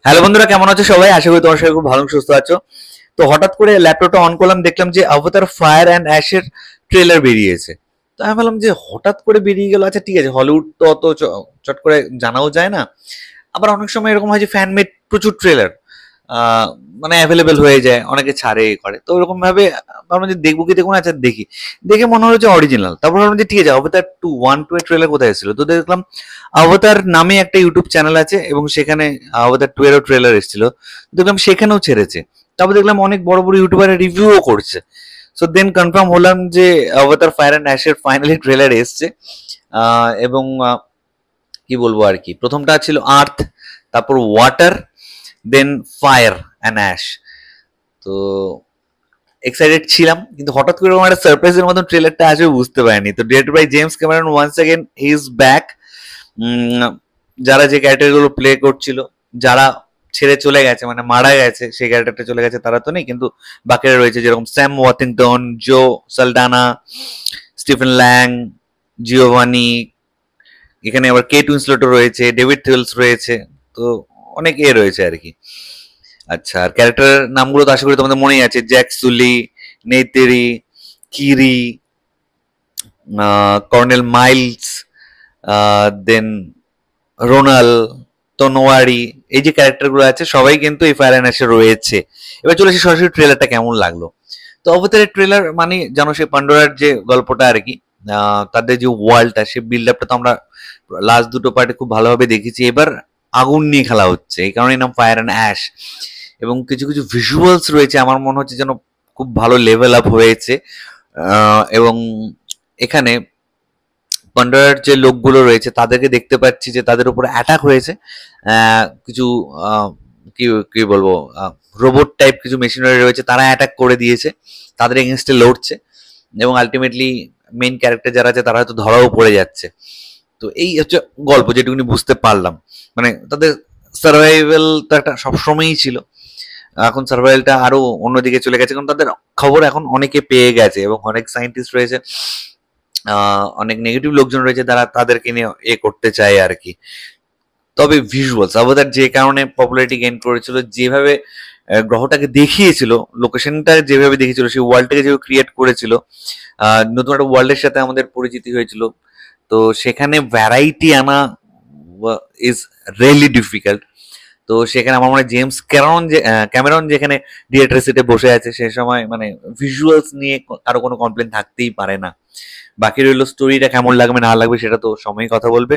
Hello বন্ধুরা, কেমন আছো সবাই? আশা করি তোমার সবাই খুব ভালো সুস্থ আছো। তো হঠাৎ করে ল্যাপটপটা অন করলাম, দেখলাম যে অবতার ফায়ার অ্যান্ড অ্যাশের ট্রেলার বেরিয়েছে। তো আমি ভাবলাম যে হঠাৎ করে বেরিয়ে গেল, আচ্ছা ঠিক আছে, হলিউড তো অত চট করে জানাও যায় না। আবার অনেক সময় এরকম হয় যে ফ্যান মেড প্রচুর ট্রেলার মানে অ্যাভেলেবেল হয়ে যায়, অনেকে ছাড়ে করে। তো ওরকম ভাবে ভাবলাম যে দেখবো কি দেখবো না, আচ্ছা দেখি। দেখে মনে হলো যে অরিজিনাল। তারপর ভাবলাম যে ঠিক আছে, অবতার 1 2 এর ট্রেলার কোথায় এসেছিল? তো দেখলাম অবতার নামে একটা ইউটিউব চ্যানেল আছে এবং সেখানে অবতার 2 এরও ট্রেলার এসেছিল। দেখলাম সেখানেও ছেড়েছে। তারপর দেখলাম অনেক বড় বড় ইউটিউবার রিভিউও করছে। সো দেন কনফার্ম হলাম যে অবতার ফায়ার অ্যান্ড অ্যাশের ফাইনালি ট্রেলার এসছে। এবং কি বলবো আর কি, প্রথমটা ছিল আর্থ, তারপর water, then fire and ash. তো এক্সাইটেড ছিলাম, কিন্তু হঠাৎ করে একটা সারপ্রাইজের মতন ট্রেলারটা আসবে বুঝতে পারিনি। তো directed by James Cameron once again is back. যারা যে ক্যারেক্টারগুলো প্লে করছিল, যারা ছেড়ে চলে গেছে মানে মারা গেছে, সেই ক্যারেক্টারটা চলে গেছে তারা তো নেই, কিন্তু বাকিরা রয়েছে, যেরকম স্যাম ওয়াথিংটন, জো সালডানা, স্টিফেন ল্যাং, জিওভানি, এখানে আবার কেট উইন্সলেটও রয়েছে, ডেভিড থিলস রয়েছে। তো অনেক রয়েছে আর কি। আচ্ছা, আর ক্যারেক্টারের নামগুলো তো আশা করি তোমাদের মনেই আছে: জ্যাক সুলি, নেতেরি, কিরি, কর্নেল মাইলস, দেন রোনাল, তনোয়ারি। এই যে ক্যারেক্টারগুলো আছে সবাই কিন্তু এই ফায়ার অ্যান্ড অ্যাশে রয়েছে। এবার চলে আসি সরাসরি ট্রেলারটা কেমন লাগলো। তো অবতারের ট্রেলার মানে জানো, সে পান্ডোরার যে গল্পটা আর কি, তাদের যে ওয়ার্ল্ডটা, সে বিল্ড আপটা তো আমরা লাস্ট দুটো পার্টে খুব ভালোভাবে দেখেছি। এবার আগুন নিয়ে খেলা হচ্ছে, এই কারণে নাম ফায়ার অ্যান্ড অ্যাশ। এবং কিছু কিছু ভিজুয়ালস রয়েছে, আমার মনে হচ্ছে যেন খুব ভালো লেভেল আপ হয়েছে। এবং এখানে পান্ডারার যে লোকগুলো রয়েছে তাদেরকে দেখতে পাচ্ছি যে তাদের উপরে অ্যাটাক হয়েছে। কিছু কি কি বলবো, রোবট টাইপ কিছু মেশিনারি রয়েছে, তারা অ্যাটাক করে দিয়েছে, তাদের এগেনস্টে লড়ছে। এবং আলটিমেটলি মেইন ক্যারেক্টার যারা আছে তারা হয়তো ধরাও পড়ে যাচ্ছে। তো এই হচ্ছে গল্প, যেটুকুনি বুঝতে পারলাম। মানে তাদের সার্ভাইভাল তো একটা সবসময়ই ছিল, এখন সার্ভাইভালটা আরো অন্যদিকে চলে গেছে, কারণ তাদের খবর এখন অনেকে পেয়ে গেছে এবং অনেক সায়েন্টিস্ট রয়েছে, অনেক নেগেটিভ লোকজন রয়েছে, তারা তাদেরকে নিয়ে করতে চায় আর কি। তবে ভিজুয়ালস অবতার যে কারণে পপুলারিটি গেইন করেছিল, যেভাবে গ্রহটাকে দেখিয়েছিল, লোকেশনটা যেভাবে দেখিয়েছিল, সেই ওয়ার্ল্ডটাকে যেভাবে ক্রিয়েট করেছিল, নতুন একটা ওয়ার্ল্ডের সাথে আমাদের পরিচিতি হয়েছিল। তো সেখানে ভ্যারাইটি আনা ইজ রিয়েলি ডিফিকাল্ট। তো সেখানে আমার মনে হয় জেমস ক্যামেরন যেখানে ডিরেক্টর সিটে বসে আছে, সে সময় মানে ভিজুয়ালস নিয়ে কারো কোনো কমপ্লেন থাকতেই পারে না। বাকি রইল স্টোরিটা কেমন লাগবে না লাগবে, সেটা তো সময়ই কথা বলবে।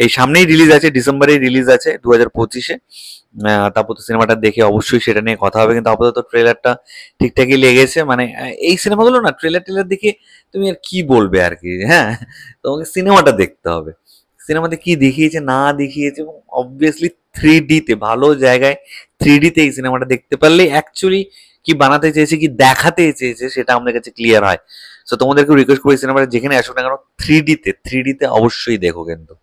এই সামনেই রিলিজ আছে, ডিসেম্বরেই রিলিজ আছে 2025-এ। তারপর তো সিনেমাটা দেখে অবশ্যই সেটা নিয়ে কথা হবে, কিন্তু আপাতত ট্রেলারটা ঠিকঠাকই লেগেছে। মানে এই সিনেমাগুলো না ট্রেলার টেলার দেখে তুমি আর কি বলবে আর কি, হ্যাঁ, তোমাকে সিনেমাটা দেখতে হবে। সিনেমাতে কি দেখিয়েছে না দেখিয়েছে, এবং অবভিয়াসলি 3D-তে ভালো জায়গায় 3D-তে এই সিনেমাটা দেখতে পারলে অ্যাকচুয়ালি কি বানাতে চেয়েছে, কি দেখাতে চেয়েছে, সেটা আমাদের কাছে ক্লিয়ার হয়। সো তোমাদেরকে রিকোয়েস্ট করি, সিনেমাটা যেখানে আসুক না কেন 3D-তে অবশ্যই দেখো কিন্তু।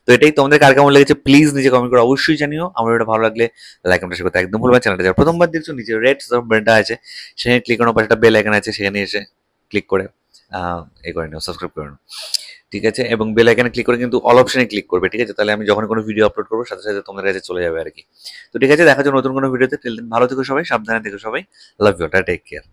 তো এটাই, তোমাদের কার কেমন লেগেছে প্লিজ নিচে কমেন্ট করে অবশ্যই জানিও। আমার এটা ভালো লাগলে লাইক কমেন্ট শেয়ার করতে একদম ভুলবে না। চ্যানেলটা যারা প্রথমবার দেখছো, নিচে রেড বাটনটা আছে, সেখানে ক্লিক করার পাশে একটা বেল আইকন আছে, সেখানে এসে ক্লিক করে এই করে নিও, সাবস্ক্রাইব করে নিও, ঠিক আছে? এবং বেল আইকনে ক্লিক করে কিন্তু অল অপশনে ক্লিক করবে, ঠিক আছে? তাহলে আমি যখন কোনো ভিডিও আপলোড করবো সাথে সাথে তোমাদের কাছে চলে যাবে আর কি। তো ঠিক আছে, দেখা যাচ্ছে নতুন কোনো ভিডিওতে। টিল দেন ভালো থেকো সবাই, সাবধানে থেকো সবাই, লাভ ইউ, টেক কেয়ার।